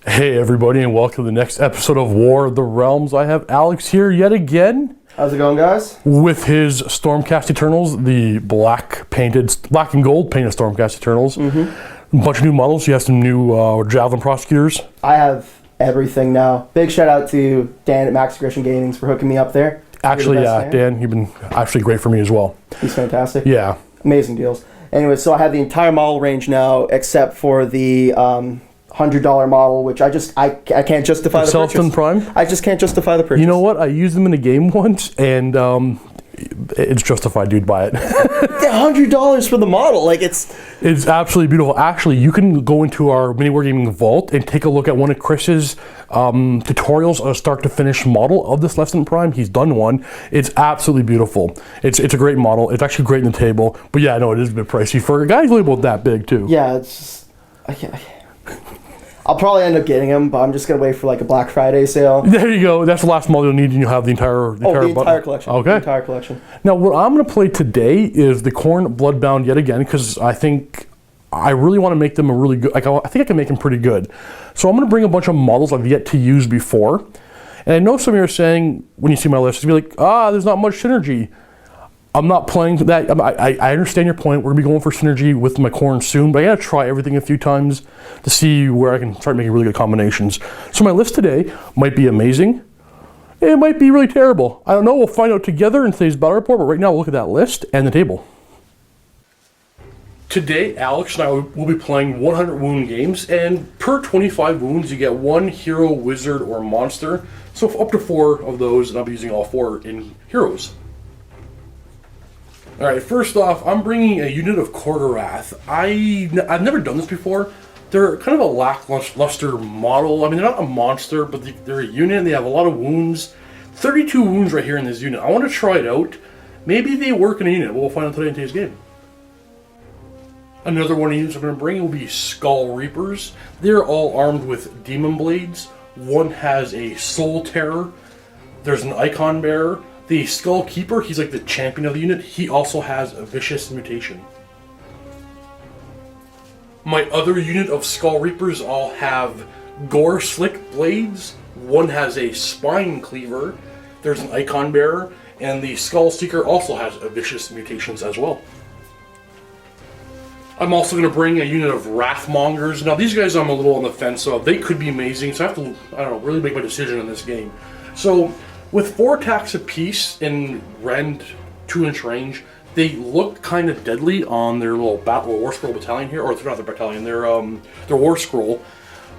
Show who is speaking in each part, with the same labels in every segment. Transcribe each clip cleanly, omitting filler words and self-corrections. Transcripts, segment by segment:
Speaker 1: Hey everybody, and welcome to the next episode of War of the Realms. I have Alex here yet again.
Speaker 2: How's it going, guys?
Speaker 1: With his Stromcast Eternals, the black and gold painted Stromcast Eternals. A bunch of new models. You have some new Javelin Prosecutors.
Speaker 2: I have everything now. Big shout out to Dan at Max Aggression Gaming for hooking me up there.
Speaker 1: Actually, yeah, Dan, you've been actually great for me as well.
Speaker 2: He's fantastic.
Speaker 1: Yeah.
Speaker 2: Amazing deals. Anyway, so I have the entire model range now, except for the $100 model, which I can't justify the purchase.
Speaker 1: Self-Done Prime?
Speaker 2: I just can't justify the purchase.
Speaker 1: You know what? I used them in a game once, and it's justified, dude. Buy it.
Speaker 2: $100 for the model, like it's
Speaker 1: absolutely beautiful. Actually, you can go into our MiniWarGaming vault and take a look at one of Chris's tutorials on a start to finish model of this Self-Done Prime. He's done one. It's absolutely beautiful. It's a great model. It's actually great in the table. But yeah, I know it is a bit pricey for a guy who's only about that big too.
Speaker 2: Yeah, it's just I can't. I'll probably end up getting them, but I'm just gonna wait for like a Black Friday sale.
Speaker 1: There you go. That's the last model you'll need, and you'll have the entire
Speaker 2: collection.
Speaker 1: Okay.
Speaker 2: The entire collection.
Speaker 1: Now, what I'm going to play today is the Khorne Bloodbound yet again, because I think I really want to make them a really good. Like, I think I can make them pretty good. So I'm going to bring a bunch of models I've yet to use before. And I know some of you are saying when you see my list, you'll be like, there's not much synergy. I'm not playing that. I understand your point. We're going to be going for synergy with my Khorne soon, but I got to try everything a few times to see where I can start making really good combinations. So my list today might be amazing. It might be really terrible. I don't know. We'll find out together in today's battle report, but right now we'll look at that list and the table. Today, Alex and I will be playing 100 wound games, and per 25 wounds, you get one hero, wizard, or monster. So up to 4 of those, and I'll be using all 4 in heroes. Alright, first off, I'm bringing a unit of Khorne. I've never done this before. They're kind of a lackluster model. I mean, they're not a monster, but they're a unit, and they have a lot of wounds. 32 wounds right here in this unit. I want to try it out. Maybe they work in a unit, but we'll find out today in today's game. Another one of the units I'm going to bring will be Skull Reapers. They're all armed with Demon Blades. One has a Soul Terror. There's an Icon Bearer. The Skull Keeper, he's like the champion of the unit. He also has a Vicious Mutation. My other unit of Skull Reapers all have Gore Slick Blades. One has a Spine Cleaver. There's an Icon Bearer. And the Skull Seeker also has a Vicious Mutations as well. I'm also going to bring a unit of Wrathmongers. Now these guys I'm a little on the fence of. They could be amazing, so I have to, really make my decision in this game. So, with 4 attacks apiece in rend 2-inch range, they look kind of deadly on their little War Scroll battalion here, or they're not their battalion, their War Scroll.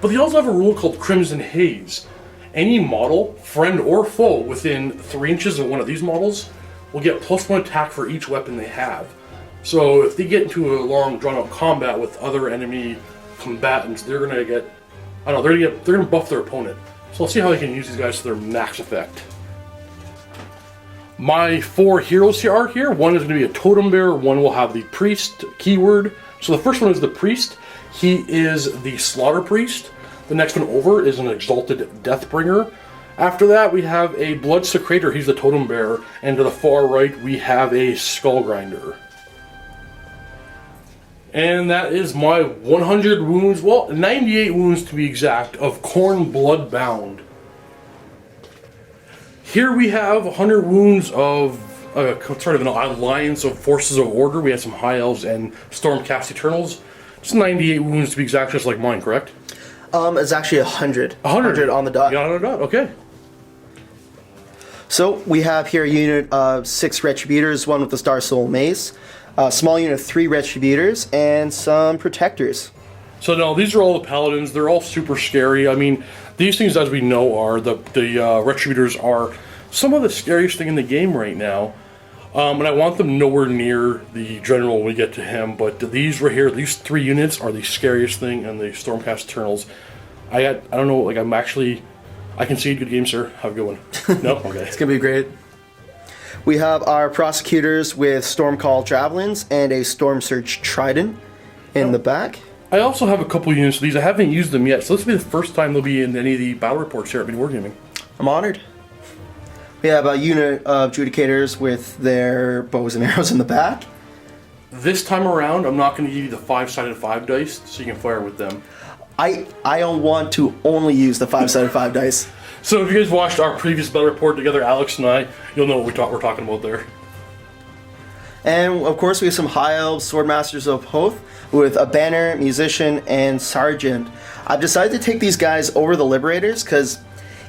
Speaker 1: But they also have a rule called Crimson Haze. Any model, friend or foe, within 3 inches of one of these models will get +1 attack for each weapon they have. So if they get into a long, drawn-out combat with other enemy combatants, they're gonna get, they're gonna buff their opponent. So let's see how they can use these guys to their max effect. My 4 heroes here are here. One is going to be a Totem Bearer. One will have the Priest keyword. So the first one is the Priest. He is the Slaughter Priest. The next one over is an Exalted Deathbringer. After that, we have a Blood Secretor. He's the Totem Bearer. And to the far right, we have a Skull Grinder. And that is my 100 wounds, well, 98 wounds to be exact, of Khorne Bloodbound. Here we have 100 wounds of sort of an alliance of forces of order. We have some High Elves and Stromcast Eternals. It's 98 wounds to be exact, just like mine, correct?
Speaker 2: It's actually 100.
Speaker 1: 100
Speaker 2: on the dot.
Speaker 1: Yeah, on the dot, okay.
Speaker 2: So we have here a unit of 6 Retributors, one with the Star Soul Mace, a small unit of 3 Retributors, and some Protectors.
Speaker 1: So no, these are all the Paladins. They're all super scary. I mean, these things, as we know, are the Retributors are some of the scariest thing in the game right now. And I want them nowhere near the General when we get to him. But these right here, these 3 units are the scariest thing in the Stromcast Eternals. I don't know, like I concede. Good game, sir. Have a good one. No? Okay.
Speaker 2: It's going to be great. We have our Prosecutors with Stormcall Javelins and a Storm Surge Trident in the back.
Speaker 1: I also have a couple units of these. I haven't used them yet, so this will be the first time they'll be in any of the battle reports here at MiniWarGaming.
Speaker 2: I'm honored. We have a unit of Judicators with their bows and arrows in the back.
Speaker 1: This time around, I'm not going to give you the 5-sided 5 dice, so you can fire with them.
Speaker 2: I want to only use the 5-sided 5 dice.
Speaker 1: So if you guys watched our previous battle report together, Alex and I, you'll know what we're talking about there.
Speaker 2: And of course we have some High Elves, Swordmasters of Hoth, with a Banner, Musician, and Sergeant. I've decided to take these guys over the Liberators, because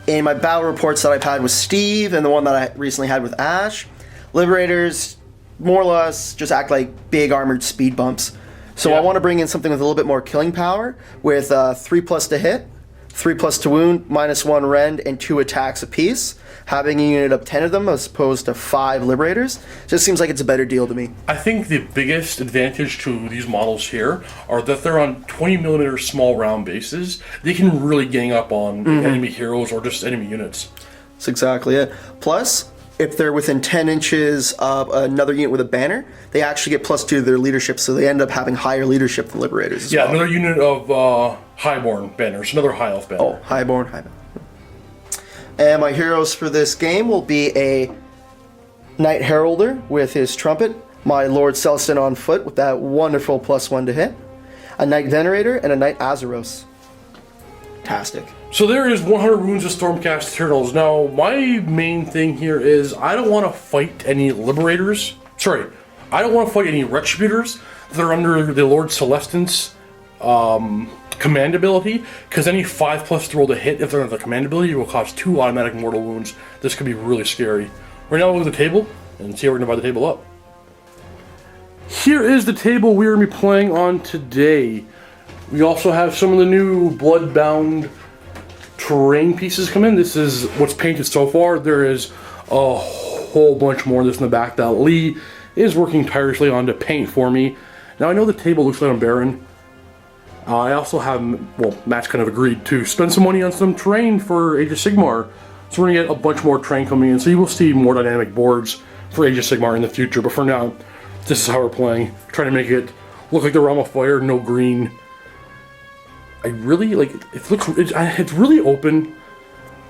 Speaker 2: in my battle reports that I've had with Steve, and the one that I recently had with Ash, Liberators more or less just act like big armored speed bumps. So I want to bring in something with a little bit more killing power, with 3+ to hit, 3+ to wound, -1 rend, and 2 attacks apiece. Having a unit of 10 of them as opposed to 5 Liberators just seems like it's a better deal to me.
Speaker 1: I think the biggest advantage to these models here are that they're on 20mm small round bases. They can really gang up on enemy heroes or just enemy units.
Speaker 2: That's exactly it. Plus, if they're within 10 inches of another unit with a banner, they actually get +2 to their leadership, so they end up having higher leadership than Liberators as well.
Speaker 1: Another unit of Highborn banners, another High Elf banner.
Speaker 2: Oh, Highborn. And my heroes for this game will be a Knight Heralder with his trumpet, my Lord Celestin on foot with that wonderful +1 to hit, a Knight Venerator, and a Knight Azeros. Fantastic.
Speaker 1: So there is 100 runes of Stromcast Turtles. Now, my main thing here is I don't want to fight any Liberators. Sorry, I don't want to fight any Retributors that are under the Lord Celestin's command ability, because any 5+ to roll to hit if they're under the command ability will cause 2 automatic mortal wounds. This could be really scary. Right now, we'll look at the table and see how we're going to divide the table up. Here is the table we're going to be playing on today. We also have some of the new Bloodbound terrain pieces come in. This is what's painted so far. There is a whole bunch more of this in the back that Lee is working tirelessly on to paint for me. Now, I know the table looks like I'm barren. I also have, well, Matt's kind of agreed to spend some money on some terrain for Age of Sigmar. So we're going to get a bunch more terrain coming in. So you will see more dynamic boards for Age of Sigmar in the future. But for now, this is how we're playing. Trying to make it look like the Realm of Fire, no green. I really, like, it's really open.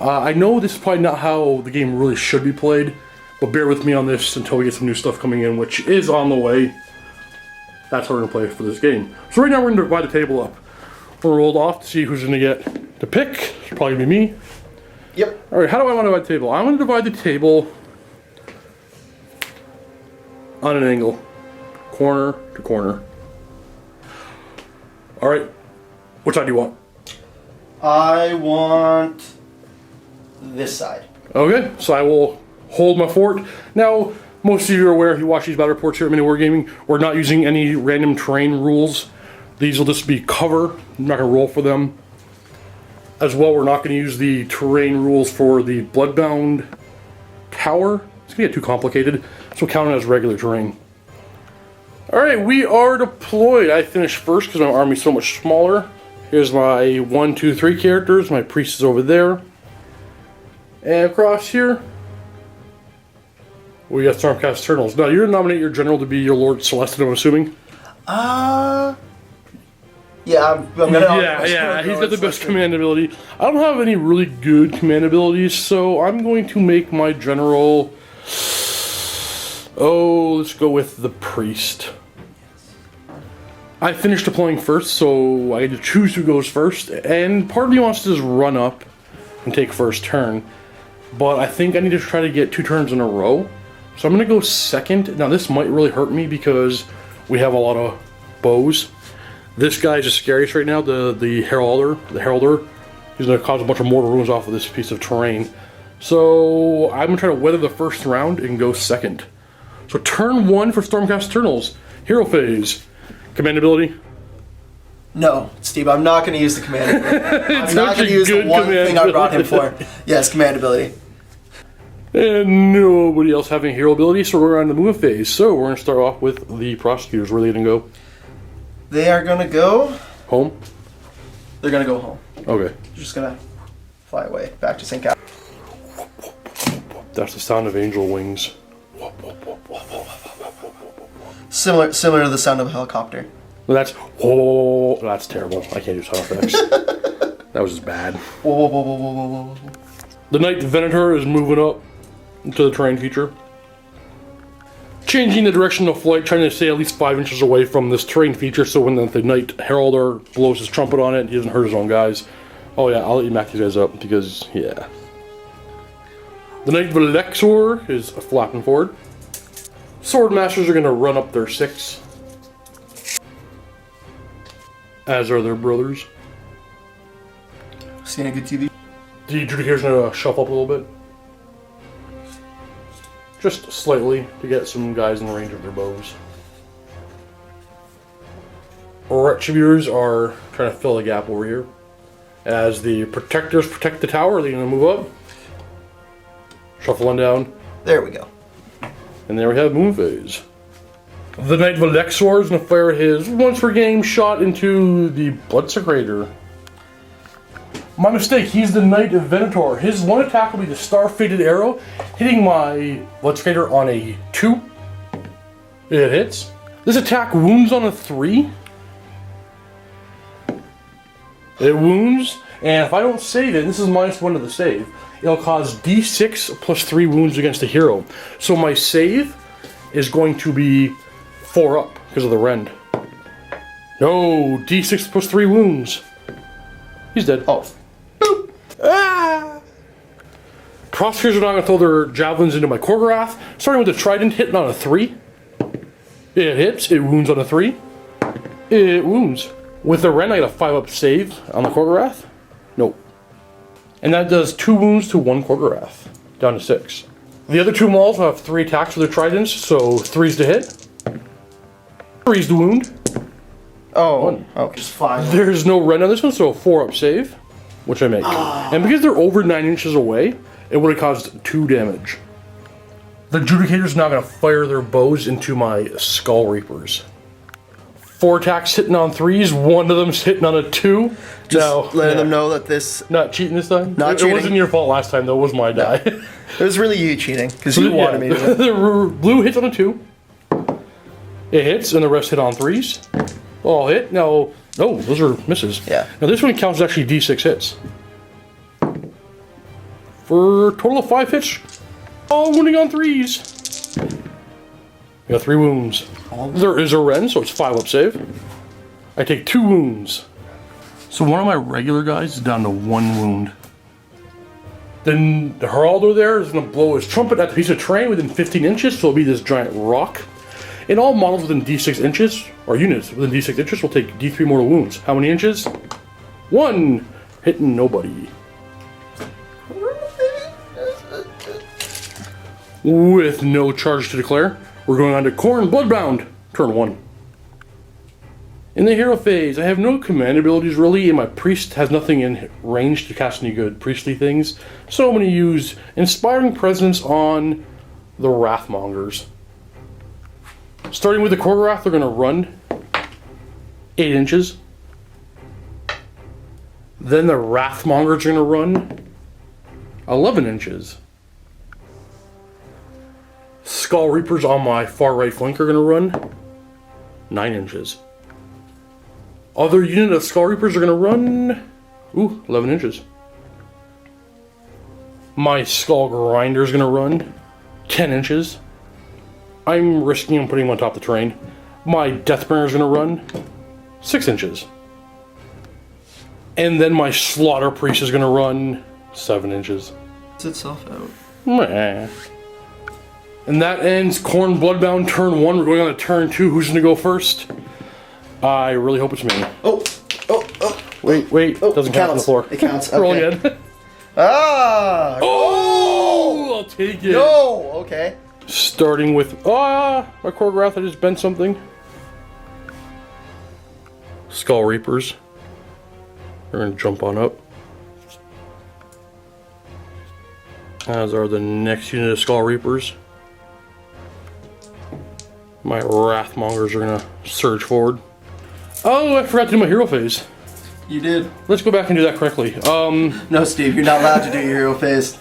Speaker 1: I know this is probably not how the game really should be played. But bear with me on this until we get some new stuff coming in, which is on the way. That's how we're going to play for this game. So right now we're going to divide the table up. We're rolled off to see who's going to get to pick. It's probably going to be me.
Speaker 2: Yep.
Speaker 1: Alright, how do I want to divide the table? I'm going to divide the table on an angle. Corner to corner. Alright. Which side do you want?
Speaker 2: I want this side.
Speaker 1: Okay, so I will hold my fort. Now, most of you are aware, if you watch these battle reports here at MiniWarGaming, we're not using any random terrain rules. These will just be cover. I'm not going to roll for them. As well, we're not going to use the terrain rules for the Bloodbound tower. It's going to get too complicated, so we'll count it as regular terrain. Alright, we are deployed. I finished first because my army's so much smaller. Here's my 1, 2, 3 characters. My priest is over there. And across here, we got Stromcast Turtles. Now, you're going to nominate your general to be your Lord Celestin, I'm assuming?
Speaker 2: Yeah, I'm gonna...
Speaker 1: Yeah, he's got the best command ability. I don't have any really good command abilities, so I'm going to make my general... Oh, let's go with the priest. I finished deploying first, so I get to choose who goes first, and part of me wants to just run up and take first turn. But I think I need to try to get 2 turns in a row. So I'm going to go second. Now this might really hurt me because we have a lot of bows. This guy is the scariest right now, the Heralder. He's going to cause a bunch of mortal wounds off of this piece of terrain. So I'm going to try to weather the first round and go second. So turn 1 for Stromcast Turtles. Hero phase. Command ability.
Speaker 2: No, Steve, I'm not going to use the command ability. I'm not going to use the one thing I brought him for. Yes, command ability.
Speaker 1: And nobody else having hero ability, so we're on the move phase. So we're going to start off with the prosecutors. Where are they going to go?
Speaker 2: They are going to go...
Speaker 1: Home?
Speaker 2: They're going to go home.
Speaker 1: Okay.
Speaker 2: They're just going to fly away, back to St. Cat.
Speaker 1: That's the sound of angel wings.
Speaker 2: Similar to the sound of a helicopter.
Speaker 1: Well, that's terrible. I can't do sound effects. That was just bad. The Knight Venator is moving up into the terrain feature. changing the direction of flight, trying to stay at least 5 inches away from this terrain feature, so when the Knight Heraldor blows his trumpet on it, he doesn't hurt his own guys. Oh yeah, I'll let you back these guys up, because, yeah. The Knight Velexor is flapping forward. Swordmasters are going to run up their 6. As are their brothers.
Speaker 2: Seeing a good TV.
Speaker 1: The Adjudicator's going to shuffle up a little bit. Just slightly to get some guys in range of their bows. Retributors are trying to fill the gap over here. As the Protectors protect the tower, they're going to move up. Shuffle on down.
Speaker 2: There we go.
Speaker 1: And there we have Moon Phase. The Knight Velexor is going to fire his once per game shot into the Bloodsecrator. My mistake, he's the Knight of Venator. His one attack will be the Star-Fated Arrow, hitting my Bloodsecrator on a 2. It hits. This attack wounds on a 3. It wounds, and if I don't save it, and this is -1 to the save, it'll cause d6 plus 3 wounds against the hero. So my save is going to be 4 up because of the rend. No, d6 plus 3 wounds. He's dead.
Speaker 2: Oh.
Speaker 1: Boop. Ah! Prosecutors are not going to throw their javelins into my Korgorath. Starting with the Trident, hitting on a 3. It hits. It wounds on a 3. It wounds. With the rend, I got a 5 up save on the Korgorath. Nope. And that does 2 wounds to 1 Korgorath. Down to 6. The other 2 Mauls will have 3 attacks with their Tridents, so 3's to hit. 3's to wound.
Speaker 2: Oh,
Speaker 1: 1.
Speaker 2: okay. Just 5.
Speaker 1: There's no rend on this one, so a 4 up save, which I make. And because they're over 9 inches away, it would have caused 2 damage. The Adjudicator's now going to fire their bows into my Skull Reapers. 4 attacks hitting on 3s, 1 of them's hitting on a 2.
Speaker 2: Just letting them know that this...
Speaker 1: Not cheating this time?
Speaker 2: Not cheating.
Speaker 1: It wasn't your fault last time, though. It was my die.
Speaker 2: It was really you cheating, because you wanted me to.
Speaker 1: The blue hits on a 2. It hits, and the rest hit on 3s. All hit. Now, no, those are misses.
Speaker 2: Yeah.
Speaker 1: Now this one counts as actually d6 hits. For a total of 5 hits. All wounding on 3s. We got 3 wounds. There is a rend, so it's 5 up save. I take 2 wounds. So one of my regular guys is down to 1 wound. Then the Heraldor there is going to blow his trumpet at the piece of terrain within 15 inches, so it'll be this giant rock. And all models within d6 inches, or units within d6 inches, will take d3 mortal wounds. How many inches? 1! Hitting nobody. With no charge to declare, we're going on to Khorne Bloodbound, turn 1. In the hero phase, I have no command abilities really, and my priest has nothing in range to cast any good priestly things, so I'm going to use Inspiring Presence on the Wrathmongers. Starting with the Korgorath, they're going to run 8 inches. Then the Wrathmongers are going to run 11 inches. Skull Reapers on my far right flank are going to run 9 inches. Other unit of Skull Reapers are going to run 11 inches. My Skull Grinder is going to run 10 inches. I'm risking on putting him on top of the terrain. My Deathbringer is going to run 6 inches. And then my Slaughter Priest is going to run 7 inches.
Speaker 2: It's itself out.
Speaker 1: Meh. And that ends Khorne Bloodbound turn 1. We're going on to turn 2. Who's going to go first? I really hope it's me.
Speaker 2: Oh.
Speaker 1: Wait.
Speaker 2: Oh,
Speaker 1: Doesn't count on the floor.
Speaker 2: It counts.
Speaker 1: Roll
Speaker 2: Okay.
Speaker 1: again.
Speaker 2: Ah!
Speaker 1: Oh! I'll take it.
Speaker 2: No! Okay.
Speaker 1: Starting with... my Korgorath, I just bent something. Skull Reapers. They're going to jump on up. As are the next unit of Skull Reapers. My Wrathmongers are going to surge forward. Oh, I forgot to do my hero phase.
Speaker 2: You did.
Speaker 1: Let's go back and do that correctly.
Speaker 2: No, Steve, you're not allowed to do your hero phase.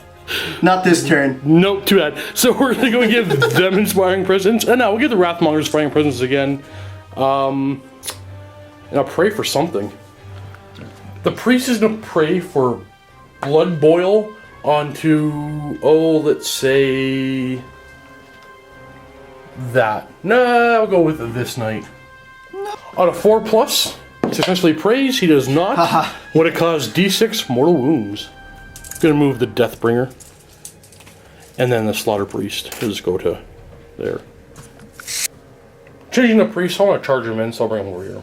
Speaker 2: Not this turn.
Speaker 1: Nope, too bad. So we're going to go and give them Inspiring Presence. And now we'll give the Wrathmongers Inspiring Presence again. And I'll pray for something. The priest is going to pray for Blood Boil onto, let's say... that. Nah, I'll go with this knight. On a 4+, successfully praise, he does not. Would it cause D6 mortal wounds? Gonna move the Deathbringer. And then the Slaughter Priest. He'll just go to there. Changing the priest, I want to charge him in, so I'll bring him over here.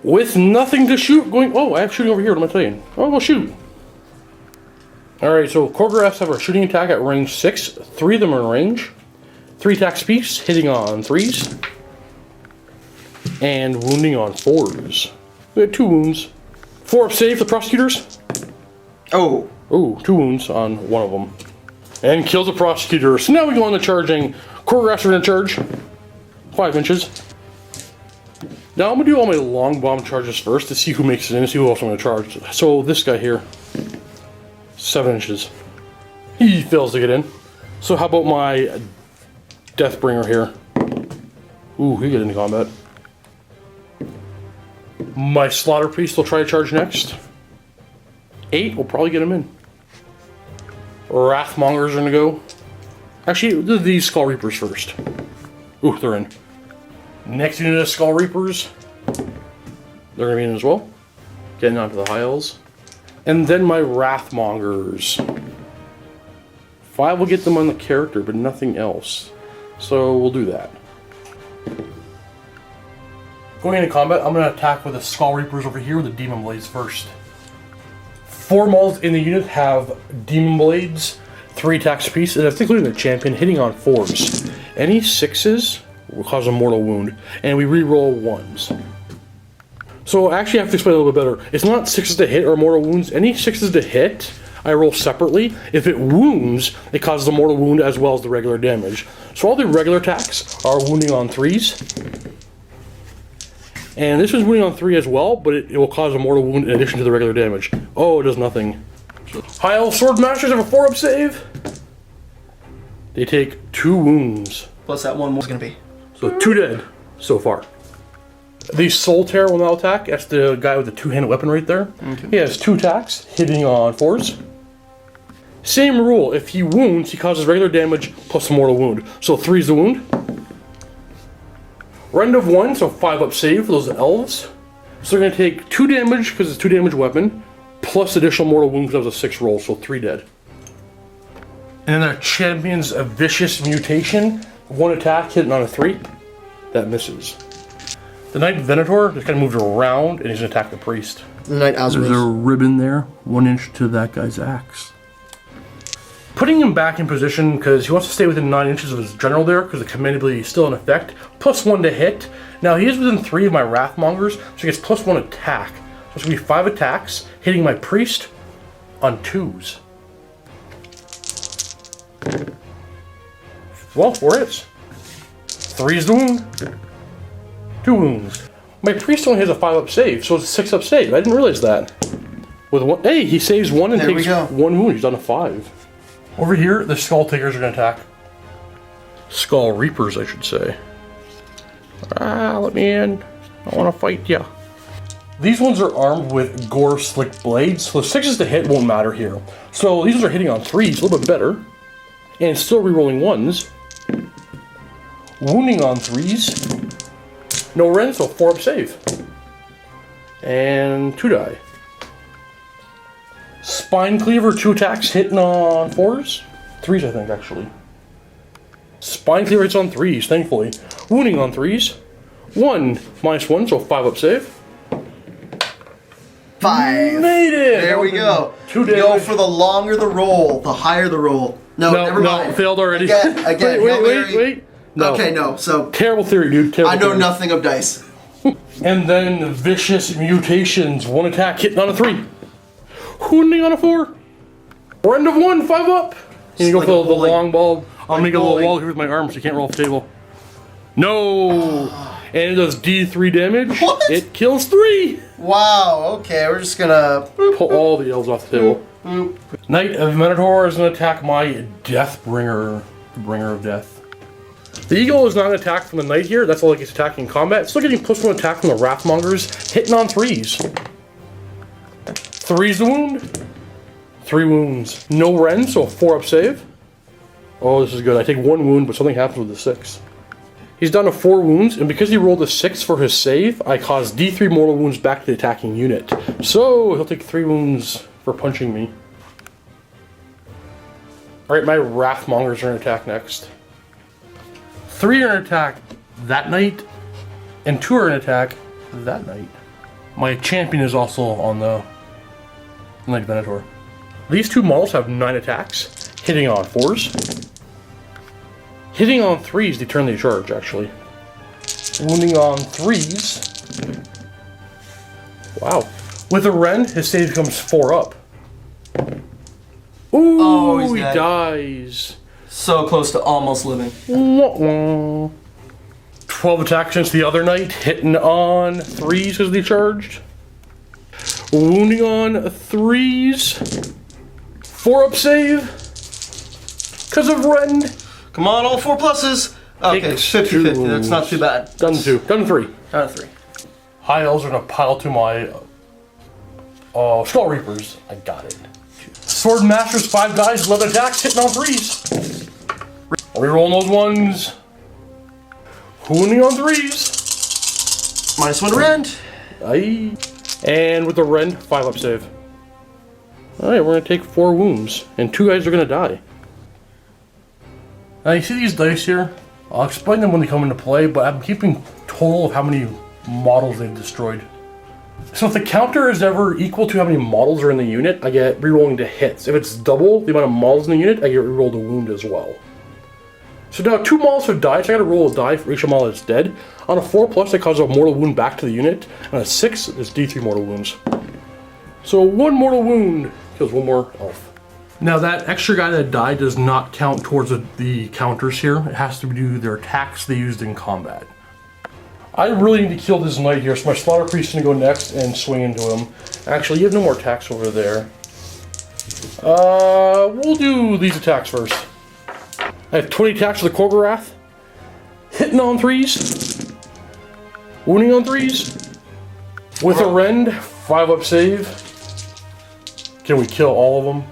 Speaker 1: With nothing to shoot, oh, I have shooting over here, what am I telling you? Oh, we'll shoot. Alright, so Khorne have a shooting attack at range 6. 3 of them are in range. 3 attacks apiece, hitting on 3s. And wounding on 4s. We had 2 wounds. 4 up save for the prosecutors.
Speaker 2: Oh.
Speaker 1: Ooh, 2 wounds on one of them. And kills the prosecutor. So now we go on to charging. Khorne are going to charge. 5 inches. Now I'm going to do all my long bomb charges first to see who makes it in and see who else I'm going to charge. So this guy here. 7 inches. He fails to get in. So how about my Deathbringer here? Ooh, he get into combat. My Slaughter Priest will try to charge next. 8 will probably get him in. Wrathmongers are going to go. Actually, these Skull Reapers first. Ooh, they're in. Next unit of Skull Reapers. They're going to be in as well. Getting onto the high elves. And then my Wrathmongers. 5 will get them on the character, but nothing else. So we'll do that. Going into combat, I'm going to attack with the Skull Reapers over here with the Demon Blades first. 4 models in the unit have Demon Blades, 3 attacks apiece, and that's including the champion, hitting on 4s. Any 6s will cause a mortal wound, and we re-roll 1s. So actually I have to explain a little bit better. It's not 6s to hit or mortal wounds. Any 6s to hit, I roll separately. If it wounds, it causes a mortal wound as well as the regular damage. So all the regular attacks are wounding on 3s. And this is wounding on 3 as well, but it will cause a mortal wound in addition to the regular damage. Oh, it does nothing. High Elf Sword Masters have a 4-up save. They take 2 wounds.
Speaker 2: Plus that 1 more is going to be.
Speaker 1: So 2 dead so far. The Soul Tear will now attack. That's the guy with the 2-handed weapon right there. Okay. He has 2 attacks, hitting on 4s. Same rule. If he wounds, he causes regular damage plus a mortal wound. So 3 is the wound. Rend of 1, so 5-up save for those elves. So they're going to take 2 damage because it's a 2 damage weapon, plus additional mortal wound because that was a 6 roll, so 3 dead. And then our champion's a Vicious Mutation. 1 attack, hitting on a 3. That misses. The Knight Venator just kind of moves around and he's going to attack the priest.
Speaker 2: The Knight Azrael.
Speaker 1: There's a ribbon there, 1 inch to that guy's axe. Putting him back in position because he wants to stay within 9 inches of his general there because the command ability is still in effect. Plus 1 to hit. Now he is within 3 of my Wrathmongers, so he gets plus 1 attack. So it's going to be 5 attacks, hitting my priest on 2s. Well, 4 hits. 3 is the wound. 2 wounds. My priest only has a 5-up save, so it's a 6-up save. I didn't realize that. With 1, hey, he saves 1 and takes 1 wound. He's on a 5. Over here, the Skull Takers are going to attack. Skull Reapers, I should say. Let me in. I want to fight ya. These ones are armed with Gore Slick Blades, so the 6s to hit won't matter here. So these ones are hitting on 3s, a little bit better. And still rerolling 1s. Wounding on 3s. No rend, so 4-up save. And 2 die. Spine Cleaver, 2 attacks, hitting on 4s. 3s, I think, actually. Spine Cleaver hits on 3s, thankfully. Wounding on 3s. 1 minus 1, so 5-up save.
Speaker 2: 5.
Speaker 1: Made it!
Speaker 2: There we go.
Speaker 1: 2 damage.
Speaker 2: Go for the longer the roll, the higher the roll. No, never mind.
Speaker 1: No, failed already.
Speaker 2: Again,
Speaker 1: wait. No.
Speaker 2: Okay, no, so...
Speaker 1: Terrible theory, dude. Terrible
Speaker 2: I know
Speaker 1: theory.
Speaker 2: nothing of dice.
Speaker 1: And then Vicious Mutations. 1 attack, hitting on a 3. Wounding on a 4. Rend of 1, 5-up. And you go for the long ball. I'll make a little wall here with my arm so you can't roll off the table. No! And it does D3 damage.
Speaker 2: What?
Speaker 1: It kills 3!
Speaker 2: Wow, okay, we're just gonna...
Speaker 1: Pull all the elves off the table. Knight of Minotaur is going to attack my Deathbringer, the Bringer of Death. The Eagle is not an attack from the Knight here. That's all it gets attacking in combat. Still getting plus 1 attack from the Wrathmongers, hitting on 3s. 3's the wound. 3 wounds. No rend, so a 4-up save. Oh, this is good. I take 1 wound, but something happens with the 6. He's down to 4 wounds, and because he rolled a 6 for his save, I caused D3 mortal wounds back to the attacking unit. So he'll take 3 wounds for punching me. Alright, my Wrathmongers are going to attack next. 3 are going to attack that night, and 2 are going to attack that night. My champion is also on the Knight Venator. These 2 models have 9 attacks, hitting on 4s. Hitting on 3s, they turn the charge, actually. Wounding on 3s. Wow. With a Ren, his save becomes 4 up. Ooh,
Speaker 2: Oh,
Speaker 1: he
Speaker 2: dead.
Speaker 1: dies.
Speaker 2: So close to almost living.
Speaker 1: 12 attacks against the other knight, hitting on 3s because they charged. Wounding on 3s. 4 up save. Because of Ren.
Speaker 2: Come on, all 4 pluses. Okay,
Speaker 1: Takes
Speaker 2: 50-50.
Speaker 1: 2
Speaker 2: That's not too bad.
Speaker 1: Done 2. Done 3.
Speaker 2: Down to 3.
Speaker 1: High elves are gonna pile to my Skull Reapers. I got it. Sword Masters, 5 guys, 11 attacks, hitting on 3s. Rerolling those ones. Wounding on 3s.
Speaker 2: -1 to rend.
Speaker 1: Aye. And with the rend, 5 up save. Alright, we're gonna take 4 wounds, and 2 guys are gonna die. Now you see these dice here? I'll explain them when they come into play, but I'm keeping total of how many models they've destroyed. So if the counter is ever equal to how many models are in the unit, I get rerolling to hits. If it's double the amount of models in the unit, I get rerolled a wound as well. So now 2 models have died, so I gotta roll a die for each model that's dead. On a 4+, I cause a mortal wound back to the unit. On a 6, there's D3 mortal wounds. So 1 mortal wound kills 1 more elf. Now that extra guy that died does not count towards the counters here. It has to do their attacks they used in combat. I really need to kill this knight here, so my Slaughter Priest is going to go next and swing into him. Actually, you have no more attacks over there. We'll do these attacks first. I have 20 attacks with the Korgorath. Hitting on 3s. Wounding on 3s. With a rend, 5 up save. Can we kill all of them?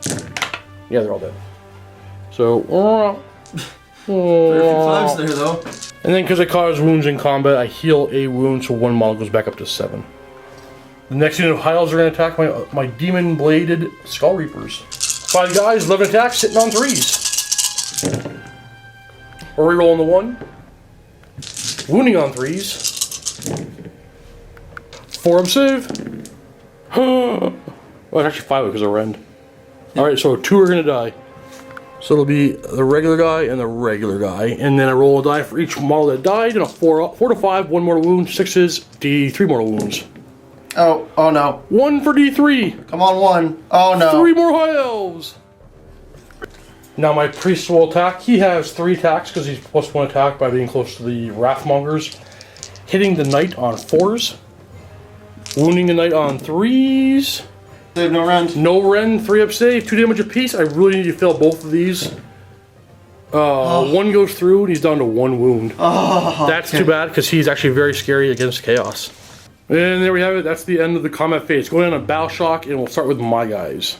Speaker 1: Yeah, they're all dead. So,
Speaker 2: 35s there though.
Speaker 1: and then because I cause wounds in combat, I heal a wound, so 1 model goes back up to 7. The next unit of high elves are going to attack my demon bladed Skull Reapers. 5 guys, 11 attacks, hitting on 3s. We're rerolling the 1. Wounding on 3s. 4 up save. Well, actually 5 because of rend. Alright, so 2 are going to die. So it'll be the regular guy and the regular guy. And then I roll a die for each model that died. And a 4 to 5, 1 mortal wound, 6s, D3 mortal wounds.
Speaker 2: Oh no.
Speaker 1: 1 for D3.
Speaker 2: Come on, 1. Oh no.
Speaker 1: 3 more high elves. Now my priest will attack. He has 3 attacks because he's +1 attack by being close to the Wrathmongers. Hitting the knight on 4s. Wounding the knight on 3s.
Speaker 2: Save, no rend.
Speaker 1: No rend, 3 up save, 2 damage apiece. I really need to fail both of these. 1 goes through and he's down to 1 wound. That's too bad because he's actually very scary against chaos. And there we have it. That's the end of the combat phase. Going on a battle shock, and we'll start with my guys.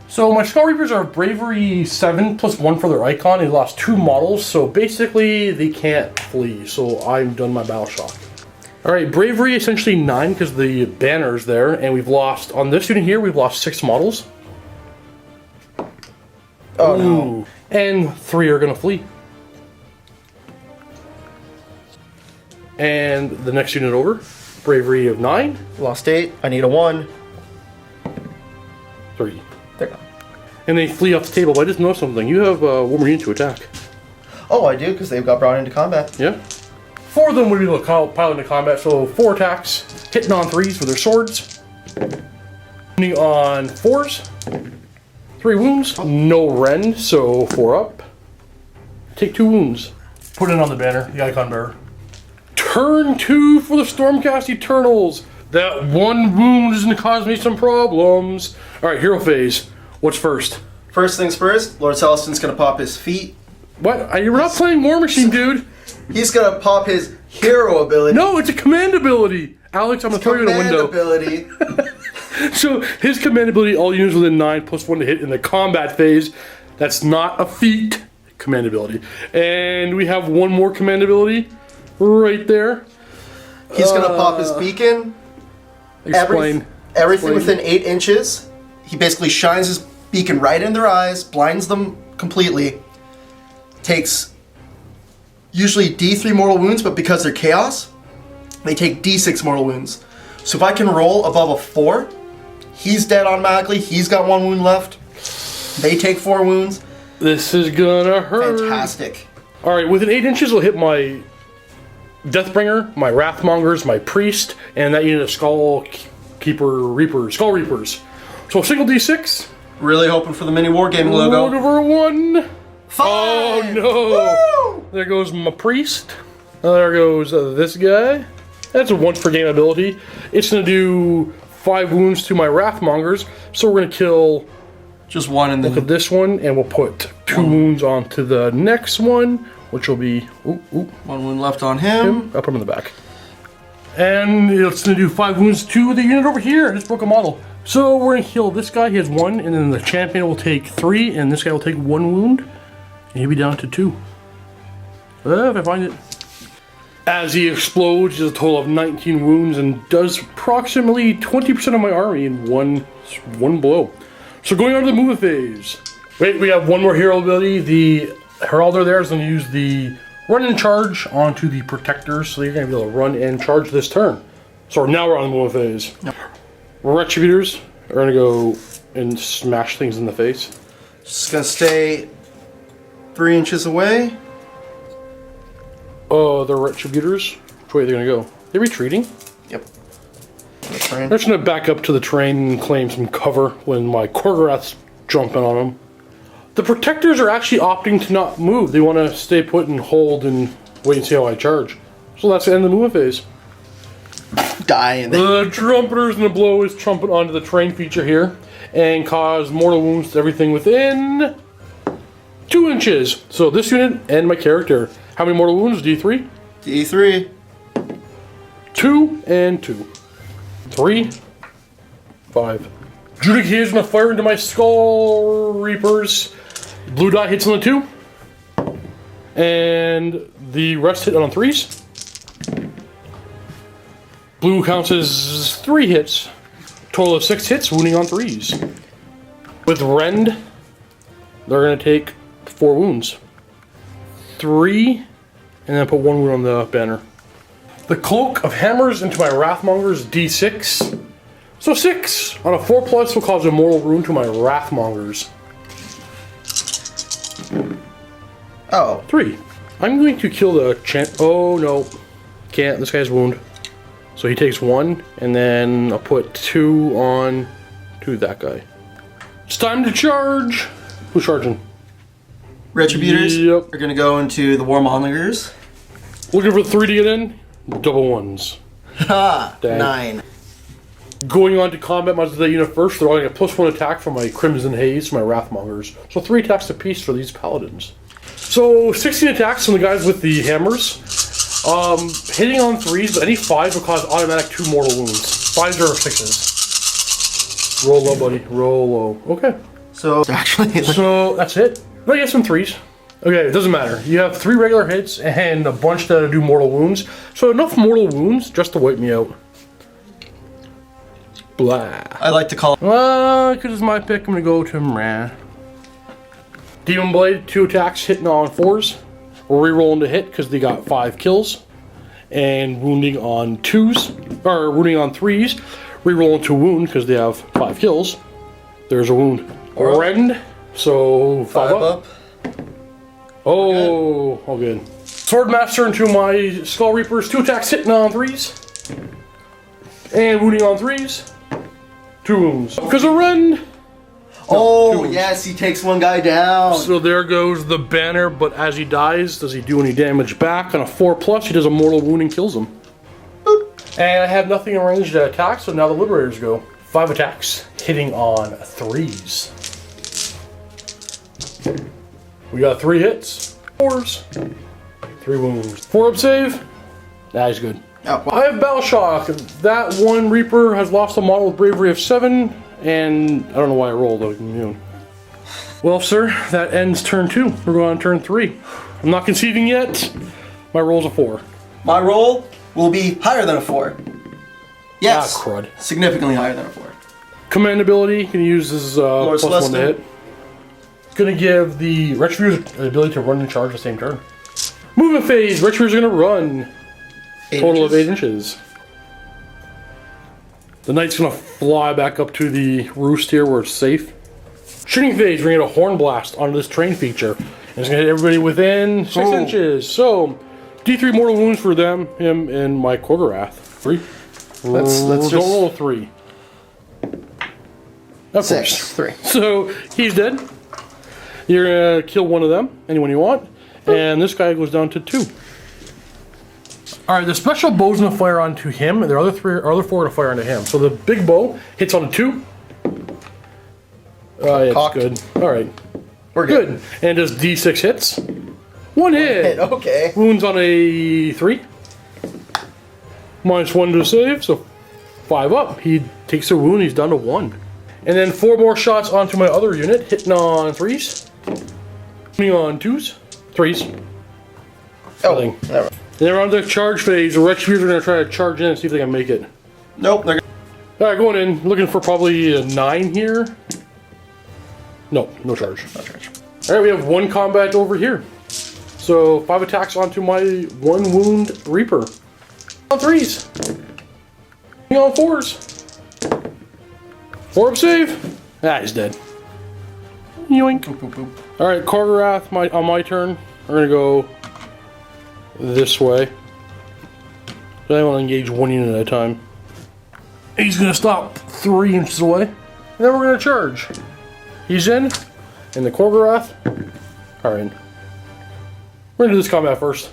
Speaker 1: So my Skull Reapers are Bravery 7 +1 for their icon. They lost 2 models, so basically they can't flee. So I'm done my battle shock. Alright, Bravery essentially 9 because the banner's there, and we've lost, on this unit here, we've lost 6 models.
Speaker 2: Oh no.
Speaker 1: And 3 are going to flee. And the next unit over, Bravery of 9.
Speaker 2: Lost 8. I need a 1.
Speaker 1: 3.
Speaker 2: There you go.
Speaker 1: And they flee off the table, but I just noticed something. You have 1 more unit to attack.
Speaker 2: Oh, I do, because they've got brought into combat.
Speaker 1: Yeah. 4 of them would be able to pile into combat, so 4 attacks, hitting on 3s with their swords. Wounding on 4s. 3 wounds. No rend, so 4 up. Take 2 wounds. Put it on the banner, the icon bearer. Turn 2 for the Stromcast Eternals. That 1 wound is going to cause me some problems. Alright, hero phase. What's first?
Speaker 2: First things first, Lord Celestin's gonna pop his feet.
Speaker 1: What? You're not playing War Machine, dude.
Speaker 2: He's gonna pop his hero ability.
Speaker 1: No, it's a command ability. Alex, I'm going to throw you in a
Speaker 2: Command
Speaker 1: window.
Speaker 2: ability.
Speaker 1: So his command ability, all units within 9 +1 to hit in the combat phase. That's not a feat. Command ability. And we have 1 more command ability. right there.
Speaker 2: He's gonna pop his beacon.
Speaker 1: Explain.
Speaker 2: Everything
Speaker 1: Explain.
Speaker 2: within 8 inches. He basically shines his beacon right in their eyes, blinds them completely. Takes usually D3 mortal wounds, but because they're chaos, they take D6 mortal wounds. So if I can roll above a 4, he's dead automatically. He's got 1 wound left. They take 4 wounds.
Speaker 1: This is gonna hurt.
Speaker 2: Fantastic.
Speaker 1: Alright, within 8 inches, I'll hit my Deathbringer, my Wrathmongers, my Priest, and that unit of Skull Reapers. So a single D6.
Speaker 2: Really hoping for the MiniWarGaming logo.
Speaker 1: Rolled over 1.
Speaker 2: 5!
Speaker 1: Oh no!
Speaker 2: Woo!
Speaker 1: There goes my Priest. There goes this guy. That's a once per game ability. It's gonna do 5 wounds to my Wrathmongers. So we're gonna kill
Speaker 2: Just 1 and
Speaker 1: look
Speaker 2: then
Speaker 1: at this one, and we'll put 2 wounds onto the next one, which will be
Speaker 2: 1 wound left on him.
Speaker 1: I'll put him in the back. And it's gonna do 5 wounds to the unit over here. This broke a model. So we're gonna kill this guy. He has 1, and then the champion will take 3, and this guy will take 1 wound, and he'll be down to 2. If I find it. As he explodes, he has a total of 19 wounds and does approximately 20% of my army in one blow. So going on to the movement phase. Wait, we have one more hero ability. The Heralder there is going to use the run and charge onto the protectors, so you're going to be able to run and charge this turn. So now we're on the movement phase.
Speaker 2: Yep.
Speaker 1: Retributors are going to go and smash things in the face.
Speaker 2: Just gonna stay 3 inches away.
Speaker 1: Oh, the Retributors. Which way are they going to go? They're retreating.
Speaker 2: Yep.
Speaker 1: I'm just going to back up to the train and claim some cover when my Korgorath's jumping on them. The Protectors are actually opting to not move. They want to stay put and hold and wait and see how I charge. So that's the end of the movement phase.
Speaker 2: Die in
Speaker 1: The Trumpeters and the blow is trumpet onto the train feature here and cause mortal wounds to everything within 2 inches. So this unit and my character. How many mortal wounds? D3?
Speaker 2: D3.
Speaker 1: 2 and 2. 3, 5. Judicate is gonna fire into my Skull Reapers. Blue dot hits on the 2. And the rest hit on 3s. Blue counts as 3 hits. Total of 6 hits, wounding on 3s. With Rend, they're gonna take 4 wounds. 3, and then put 1 wound on the banner. The Cloak of Hammers into my Wrathmongers, D6. So 6 on a 4+ will cause a mortal wound to my Wrathmongers.
Speaker 2: Oh.
Speaker 1: 3. I'm going to kill the champ. Oh no, can't. This guy's wound. So he takes 1, and then I'll put 2 on to that guy. It's time to charge. Who's charging?
Speaker 2: Retributors
Speaker 1: Yep.
Speaker 2: are gonna go into the Warmongers.
Speaker 1: Looking for 3 to get in. Double 1s.
Speaker 2: Ha!
Speaker 1: Dang.
Speaker 2: 9.
Speaker 1: Going on to combat mods of the unit first, they're all getting a +1 attack from my Crimson Haze, my Wrathmongers. So 3 attacks apiece for these paladins. So 16 attacks from the guys with the hammers. Hitting on 3s, but any 5s will cause automatic 2 mortal wounds. 5s or 6s. Roll low, buddy. Roll low. Okay.
Speaker 2: So actually,
Speaker 1: So that's it. No, you have some 3s. Okay, it doesn't matter. You have 3 regular hits and a bunch that do mortal wounds. So enough mortal wounds just to wipe me out. Blah.
Speaker 2: I like to call.
Speaker 1: Well, because it's my pick, I'm going to go to Mrah. Demon Blade, 2 attacks, hitting on 4s. We're rerolling to hit because they got 5 kills. And wounding on 2s, or wounding on 3s. Rerolling to wound because they have 5 kills. There's a wound. Rend, so 5 up. Oh, all good. Swordmaster into my Skull Reapers, 2 attacks, hitting on 3s. And wounding on 3s. 2 wounds. Because of Rend.
Speaker 2: Oh, yes, he takes 1 guy down.
Speaker 1: So there goes the banner, but as he dies, does he do any damage back? On a 4+, he does a mortal wound and kills him. Boop. And I have nothing in range to attack, so now the Liberators go. 5 attacks, hitting on 3s. We got 3 hits, 4s, 3 wounds. 4 up save. Nah, he's good.
Speaker 2: Oh, well.
Speaker 1: I have Battle Shock. That one Reaper has lost a model with Bravery of 7. And I don't know why I rolled though. Well, sir, that ends turn 2. We're going on turn 3. I'm not conceding yet. My roll's a 4.
Speaker 2: My roll will be higher than a 4. Yes.
Speaker 1: Ah, crud.
Speaker 2: Significantly higher than a 4.
Speaker 1: Command ability, can use this plus 1 to hit. It's going to give the Retributor the ability to run and charge the same turn. Movement phase, Retributor's going to run. Total of 8 inches. The Knight's going to fly back up to the roost here where it's safe. Shooting phase, we're going to get a Horn Blast onto this train feature. And it's going to hit everybody within 6 inches. So, D3 mortal wounds for them, him, and my Korgorath. 3.
Speaker 2: Let's just
Speaker 1: roll 3. Of
Speaker 2: 6. 3.
Speaker 1: So, he's dead. You're going to kill one of them, anyone you want. And this guy goes down to 2. Alright, the special bow's going to fire onto him, and the other 4 are going to fire onto him. So the big bow hits on a 2. Yeah, it's good. Alright.
Speaker 2: We're good.
Speaker 1: And does D6 hits. 1 hit.
Speaker 2: Okay.
Speaker 1: Wounds on a 3. -1 to save, so 5 up. He takes a wound, he's down to 1. And then 4 more shots onto my other unit, hitting on 3s. Hitting on 2s. 3s.
Speaker 2: Oh, never.
Speaker 1: Then around the charge phase, the Retributors are going to try to charge in and see if they can make it.
Speaker 2: Nope. They're
Speaker 1: Alright, going in. Looking for probably a 9 here. No, no charge.
Speaker 2: no charge.
Speaker 1: Alright, we have 1 combat over here. So, 5 attacks onto my 1 wound Reaper. On 3s. On 4s. 4 up save. Ah, he's dead. Yoink.
Speaker 2: Poop, poop, poop.
Speaker 1: Alright, Korgorath on my turn. We're going to go this way. So I want to engage 1 unit at a time. He's going to stop 3 inches away. And then we're going to charge. He's in. And the Korgorath are in. We're going to do this combat first.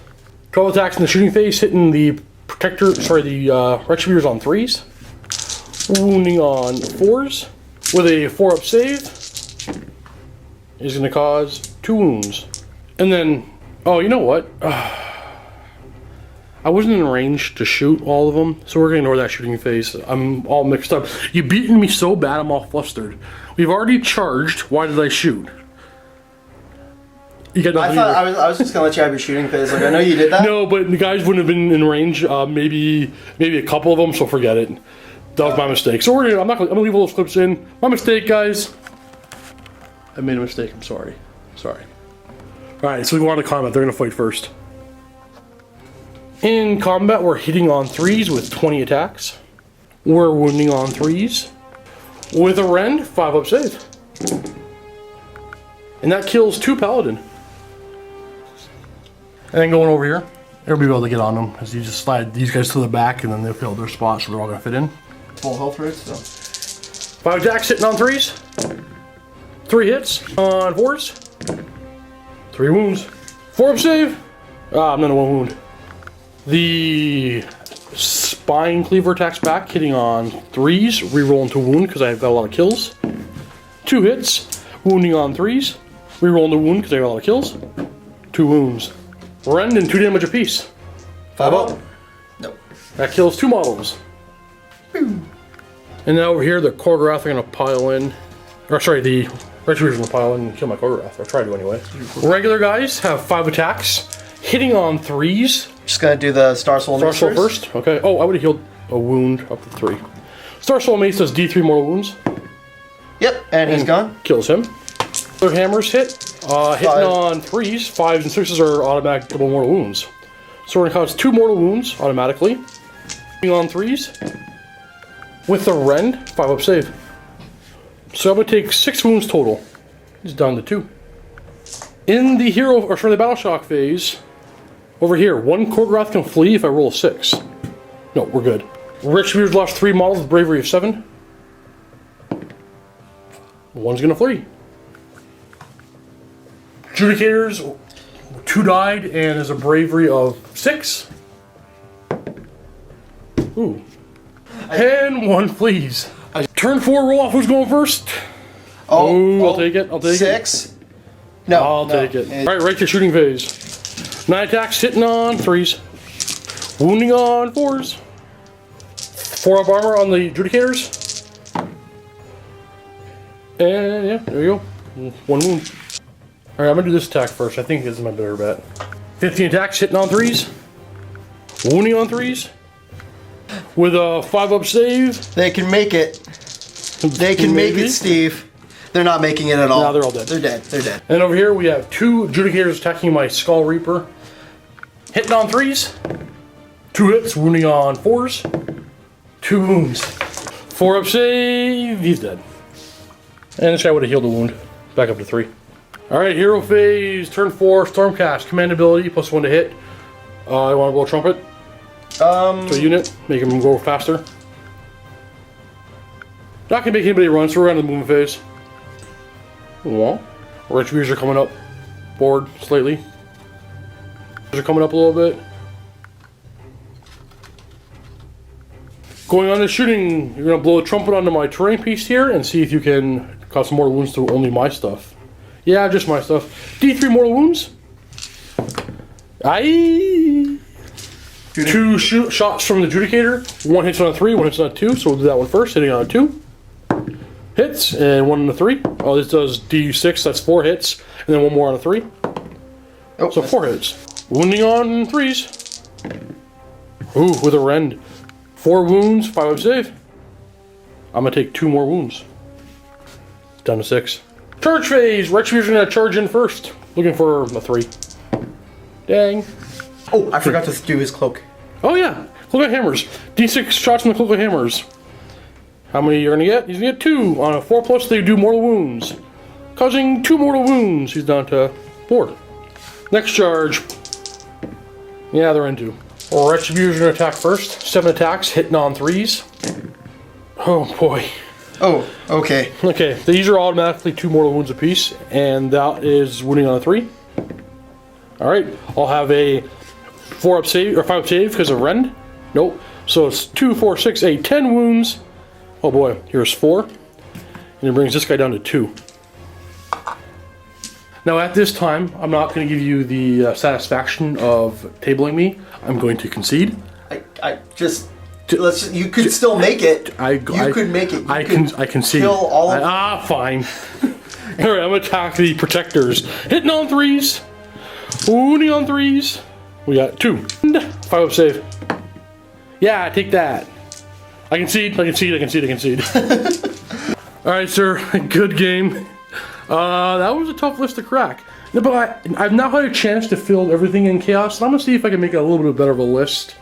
Speaker 1: 12 attacks in the shooting phase, hitting the Retributors on 3s. Wounding on 4s. With a 4 up save. Is going to cause 2 wounds. And then, oh, you know what? I wasn't in range to shoot all of them, so we're going to ignore that shooting phase. I'm all mixed up. You've beaten me so bad, I'm all flustered. We've already charged. Why did I shoot? You got
Speaker 2: I thought I was just gonna let you have your shooting phase. Like I know you did that.
Speaker 1: No, but the guys wouldn't have been in range. Maybe a couple of them. So forget it. That was my mistake. So I'm gonna leave all those clips in. My mistake, guys. I made a mistake. I'm sorry. Sorry. All right. So we go on to combat. They're gonna fight first. In combat, we're hitting on 3s with 20 attacks. We're wounding on 3s with a rend, 5 up save, and that kills 2 paladin. And then going over here, everybody will be able to get on them as you just slide these guys to the back, and then they'll fill their spot, so they're all gonna fit in.
Speaker 2: Full health rates. So.
Speaker 1: 5 attacks hitting on 3s, 3 hits on 4s, 3 wounds, 4 up save. I'm not a 1 wound. The spine cleaver attacks back, hitting on 3s, rerolling to wound because I've got a lot of kills. 2 hits, wounding on 3s, rerolling to wound because I got a lot of kills. 2 wounds. Rend and 2 damage apiece.
Speaker 2: 5 up. Nope.
Speaker 1: That kills 2 models. And now over here, the Korgorath are going to pile in. Or sorry, the Retributors are going to pile in and kill my Korgorath. Or try to anyway. Regular guys have 5 attacks, hitting on 3s.
Speaker 2: Just gonna do the Star Soul Mace
Speaker 1: first? Okay. Oh, I would have healed a wound up to 3. Star Soul Mace does D3 mortal wounds.
Speaker 2: Yep, and he's gone.
Speaker 1: Kills him. Their hammers hit. Hitting on 3s, 5s, and 6s are automatic double mortal wounds. So we're going to cause 2 mortal wounds automatically. Hitting on 3s. With the rend, 5 up save. So I'm going to take 6 wounds total. He's down to 2. In the the battle shock phase, over here, 1 Korgorath can flee if I roll a 6. No, we're good. Retributors lost 3 models with bravery of 7. 1's gonna flee. Judicators, 2 died and there's a bravery of 6. Ooh. And 1 flees. Turn 4, roll off. Who's going first? I'll take it.
Speaker 2: 6. No,
Speaker 1: I'll take it. Alright, right to shooting phase. 9 attacks, hitting on 3s. Wounding on 4s. 4 up armor on the Judicators. And yeah, there you go. 1 wound. Alright, I'm gonna do this attack first. I think this is my better bet. 15 attacks, hitting on 3s. Wounding on 3s. With a 5-up save.
Speaker 2: They can make it. They can make it, Steve. They're not making it at all.
Speaker 1: No, they're all dead.
Speaker 2: They're dead. They're dead.
Speaker 1: And over here we have 2 Adjudicators attacking my Skull Reaper. Hitting on 3s. 2 hits, wounding on 4s. 2 wounds. 4-up save. He's dead. And this guy would have healed a wound. Back up to 3. Alright, hero phase, turn 4, Stromcast, command ability, +1 to hit. I want to blow a trumpet. To a unit, make him go faster. Not gonna make anybody run, so we're on the movement phase. Well, Retributions are coming up forward slightly. They're coming up a little bit. Going on to shooting, you're gonna blow a trumpet onto my terrain piece here and see if you can cause some more wounds to only my stuff. Yeah, just my stuff. D3 mortal wounds. Aye. 2 shots from the Adjudicator. 1 hits on a 3, 1 hits on a 2, so we'll do that one first, hitting on a 2. Hits, and 1 on a 3. Oh, this does D6, that's 4 hits, and then 1 more on a 3.
Speaker 2: Oh,
Speaker 1: so 4 hits. Wounding on 3s. Ooh, with a rend. 4 wounds, 5-up save. I'm gonna take 2 more wounds. Down to 6. Charge phase! Retribution gonna charge in first. Looking for a 3. Dang.
Speaker 2: Oh, I forgot to do his cloak.
Speaker 1: Oh yeah, Cloak of Hammers. D6 shots from the Cloak of Hammers. How many you're gonna get? He's gonna get 2. On a 4+, they do mortal wounds. Causing 2 mortal wounds. He's down to 4. Next charge. Yeah, they're into. Retribution attack first. 7 attacks, hitting on 3s. Oh boy.
Speaker 2: Oh, okay.
Speaker 1: Okay, these are automatically 2 mortal wounds apiece, and that is wounding on a 3. Alright, I'll have a 4-up save, or 5-up save because of rend. Nope. So it's 2, 4, 6, 8, 10 wounds. Oh boy, here's 4. And it brings this guy down to 2. Now at this time, I'm not going to give you the satisfaction of tabling me. I'm going to concede.
Speaker 2: You could still make it. You could make it.
Speaker 1: I can see.
Speaker 2: Kill all of
Speaker 1: fine. Alright, I'm gonna attack the protectors. Hitting on 3s. Wounding on 3s. We got 2. 5-up save. Yeah, take that. I concede. Alright, sir. Good game. That was a tough list to crack. No, but I've now had a chance to fill everything in Chaos, and I'm gonna see if I can make it a little bit better of a list.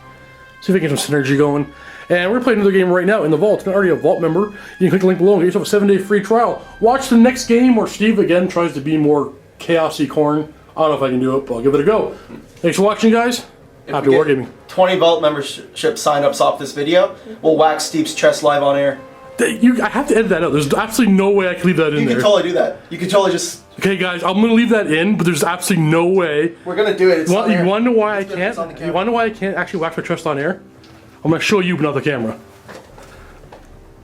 Speaker 1: See if I can get some synergy going. And we're playing another game right now in the Vault. If you're not already a Vault member, you can click the link below and get yourself a 7-day free trial. Watch the next game where Steve again tries to be more chaosy Khorne. I don't know if I can do it, but I'll give it a go. Thanks for watching, guys. Happy wargaming.
Speaker 2: 20 Vault membership sign-ups off this video. We'll wax Steve's chest live on air.
Speaker 1: I have to edit that out. There's absolutely no way I can leave that in there.
Speaker 2: You can totally do that. You can totally just...
Speaker 1: Okay, guys, I'm gonna leave that in, but there's absolutely no way.
Speaker 2: We're gonna do it.
Speaker 1: You want to know why I can't? You want to know why I can't actually wax my chest on air? I'm gonna show you, but not the camera.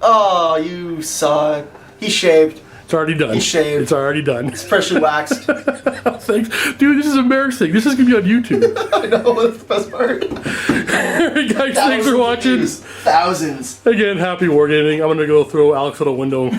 Speaker 2: Oh, you saw it. He shaved.
Speaker 1: It's already done.
Speaker 2: He shaved.
Speaker 1: It's already done.
Speaker 2: It's freshly waxed.
Speaker 1: Thanks. Dude, this is embarrassing. This is gonna be on YouTube.
Speaker 2: I know, that's the best part.
Speaker 1: Alright guys, thanks for watching.
Speaker 2: Thousands.
Speaker 1: Again, happy wargaming. I'm gonna go throw Alex out a window.